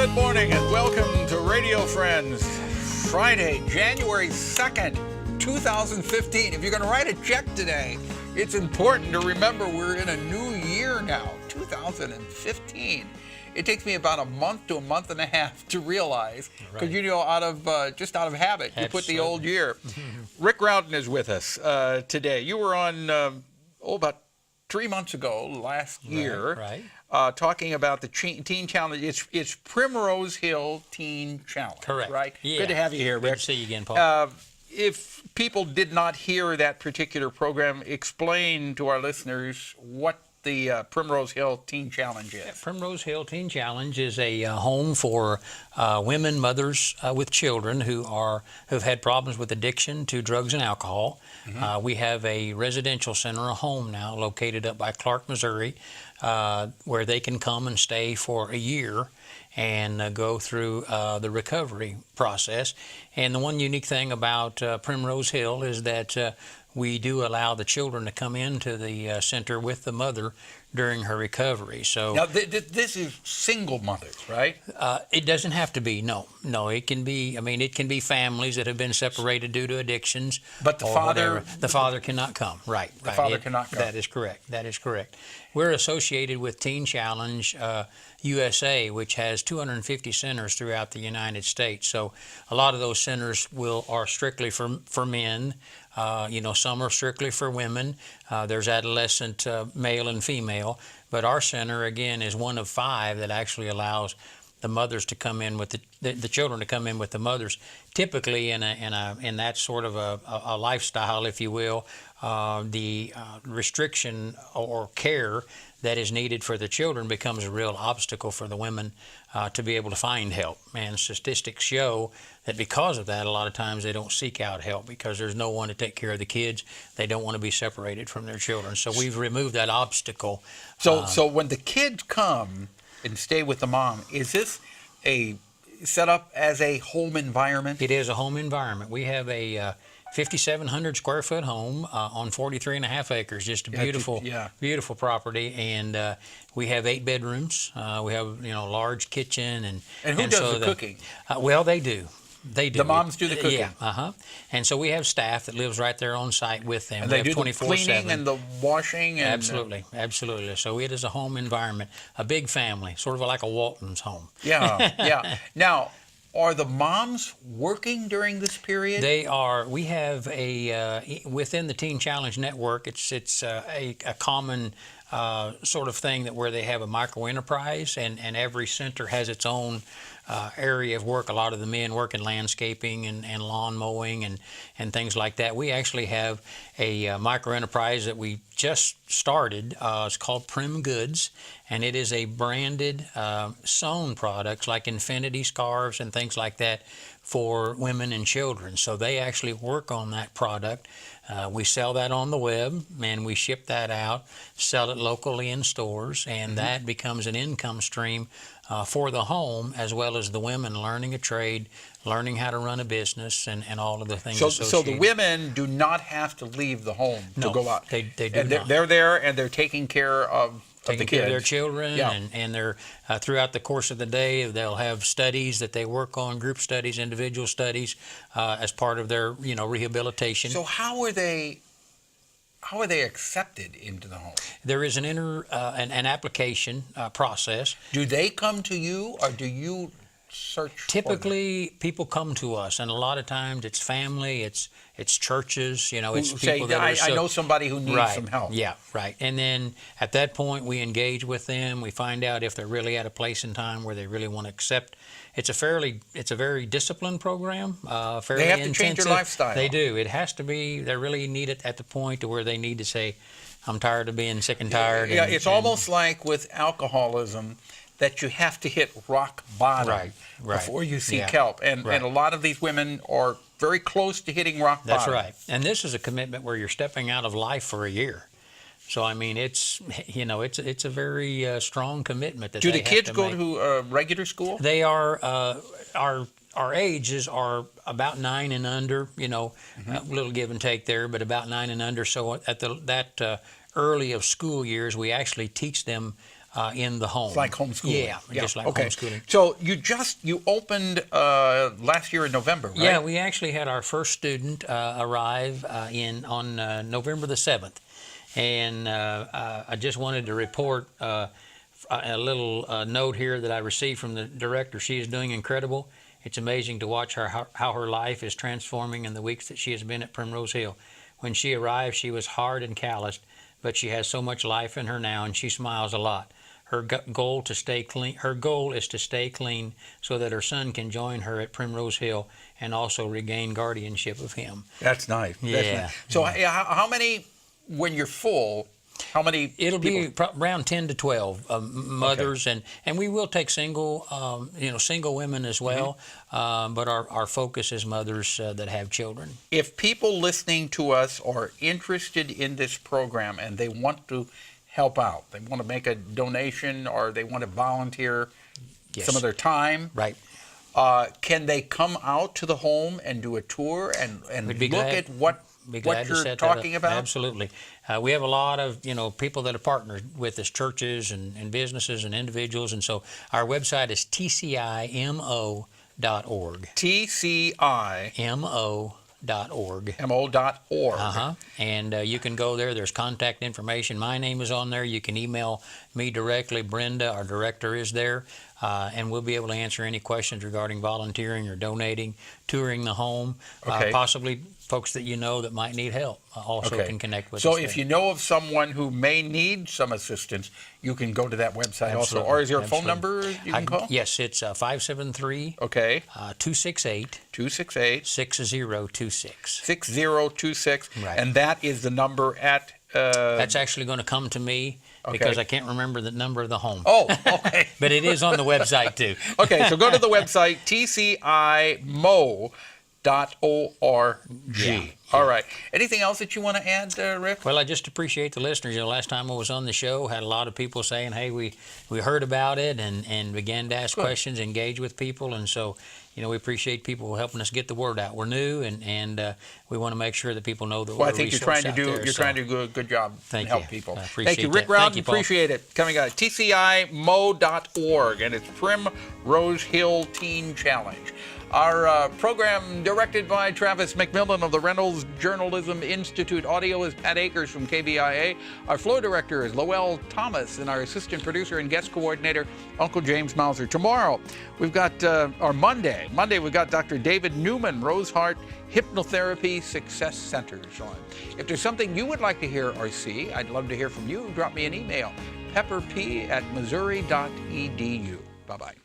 Good morning and welcome to Radio Friends. Friday, January 2nd, 2015. If you're going to write a check today, it's important to remember we're in a new year now, 2015. It takes me about a month to a month and a half to realize, because just out of habit, you put the old year. Rick Rowden is with us today. You were on about 3 months ago, last year, talking about the Teen Challenge. It's Primrose Hill Teen Challenge. Correct. Right? Yeah. Good to have you here, Rick. Good to see you again, Paul. If people did not hear that particular program, explain to our listeners what the Primrose Hill Teen Challenge is. Primrose Hill Teen Challenge is a home for women, mothers with children who've had problems with addiction to drugs and alcohol. We have a residential center, a home now, located up by Clark, Missouri, where they can come and stay for a year and go through the recovery process. And the one unique thing about Primrose Hill is that we do allow the children to come into the center with the mother during her recovery. So now, this is single mothers, right? It doesn't have to be. No. It can be. I mean, it can be families that have been separated due to addictions. But the father cannot come. Right. The father cannot come. That is correct. We're associated with Teen Challenge USA, which has 250 centers throughout the United States. So a lot of those centers are strictly for men. Some are strictly for women. There's adolescent male and female, but our center again is one of 5 that actually allows the mothers to come in with the children to come in with the mothers. Typically, in that sort of a lifestyle, if you will, the restriction or care that is needed for the children becomes a real obstacle for the women to be able to find help. And statistics show that because of that, a lot of times they don't seek out help because there's no one to take care of the kids. They don't want to be separated from their children. So we've removed that obstacle. So when the kids come and stay with the mom, is this set up as a home environment? It is a home environment. We have a 5,700 square foot home on 43.5 acres, just a beautiful property, and we have 8 bedrooms. We have large kitchen and who does the cooking? Well, they do. They do. The moms do the cooking. Yeah. And so we have staff that lives right there on site with them. And they do the cleaning and the washing. And absolutely. So it is a home environment, a big family, sort of like a Walton's home. Yeah. Now, are the moms working during this period? They are. We have within the Teen Challenge Network, it's a common sort of thing where they have a micro enterprise, and every center has its own area of work. A lot of the men work in landscaping and lawn mowing and things like that. We actually have a micro enterprise that we just started. It's called Prim Goods, and it is a branded sewn products like infinity scarves and things like that for women and children. So they actually work on that product. We sell that on the web, and we ship that out, sell it locally in stores, and that becomes an income stream for the home, as well as the women learning a trade, learning how to run a business, and all of the things associated. So the women do not have to leave the home to go out. They do not. They're there, and they're taking care of taking care of their children, and they're throughout the course of the day they'll have studies that they work on, group studies, individual studies, as part of their rehabilitation. So how are they accepted into the home? There is an application process. Do they come to you, or do you search? Typically, people come to us, and a lot of times it's family, it's churches, it's people that I know somebody who needs some help. Yeah, right. And then at that point, we engage with them. We find out if they're really at a place in time where they really want to accept. It's a very disciplined program, fairly They have intensive. to change their lifestyle. They do. It has to be. They really need it at the point to where they need to say, "I'm tired of being sick and tired." Yeah, it's almost like with alcoholism, that you have to hit rock bottom before you seek help. And a lot of these women are very close to hitting rock bottom. That's right. And this is a commitment where you're stepping out of life for a year. So I mean, it's a very strong commitment that do the kids go to regular school? They are. Our ages are about 9 and under. A little give and take there, but about 9 and under. So at that early of school years, we actually teach them in the home. It's like homeschooling. Yeah, just like homeschooling. So you opened last year in November, right? Yeah, we actually had our first student arrive on November the 7th. And I just wanted to report a little note here that I received from the director. She is doing incredible. It's amazing to watch how her life is transforming in the weeks that she has been at Primrose Hill. When she arrived, she was hard and calloused, but she has so much life in her now, and she smiles a lot. Her goal is to stay clean so that her son can join her at Primrose Hill and also regain guardianship of him. That's nice. Yeah. That's nice. So how many, when you're full, how many It'll people? be around 10 to 12 mothers, Okay. and we will take single women as well, but our focus is mothers that have children. If people listening to us are interested in this program and they want to help out, they want to make a donation or they want to volunteer some of their time, Right. Can they come out to the home and do a tour and look at what you're talking about? Absolutely. We have a lot of people that are partnered with us, churches and businesses and individuals, and so our website is tcimo.org. TCIMO.org. mo.org. And you can go there. There's contact information. My name is on there. You can email me directly. Brenda, our director, is there. And we'll be able to answer any questions regarding volunteering or donating, touring the home. Okay. Possibly folks that you know that might need help also can connect with us. So if you know of someone who may need some assistance, you can go to that website also. Or is there a phone number you can call? Yes, it's 573 Okay. 268 268 6026. 6026. Right. And that is the number at That's actually going to come to me because I can't remember the number of the home. Oh, okay. But it is on the website too. Okay, so go to the website, tcimo.org. Yeah. All right. Anything else that you want to add, Rick? Well, I just appreciate the listeners. Last time I was on the show, had a lot of people saying, hey, we heard about it and began to ask questions, engage with people. And so, we appreciate people helping us get the word out. We're new, and we want to make sure that people know that we're a I think resource you're trying to do a good job and help people. I appreciate Thank you, Rick that. Rowden. Thank you, Paul. Appreciate it. Coming out, tcimo.org, and it's Primrose Hill Teen Challenge. Our program directed by Travis McMillan of the Reynolds Journalism Institute. Audio is Pat Akers from KBIA. Our floor director is Lowell Thomas, and our assistant producer and guest coordinator, Uncle James Mauser. Tomorrow, we've got, Monday, we've got Dr. David Newman, Rosehart Hypnotherapy Success Centers on. If there's something you would like to hear or see, I'd love to hear from you. Drop me an email, pepperp@missouri.edu. Bye-bye.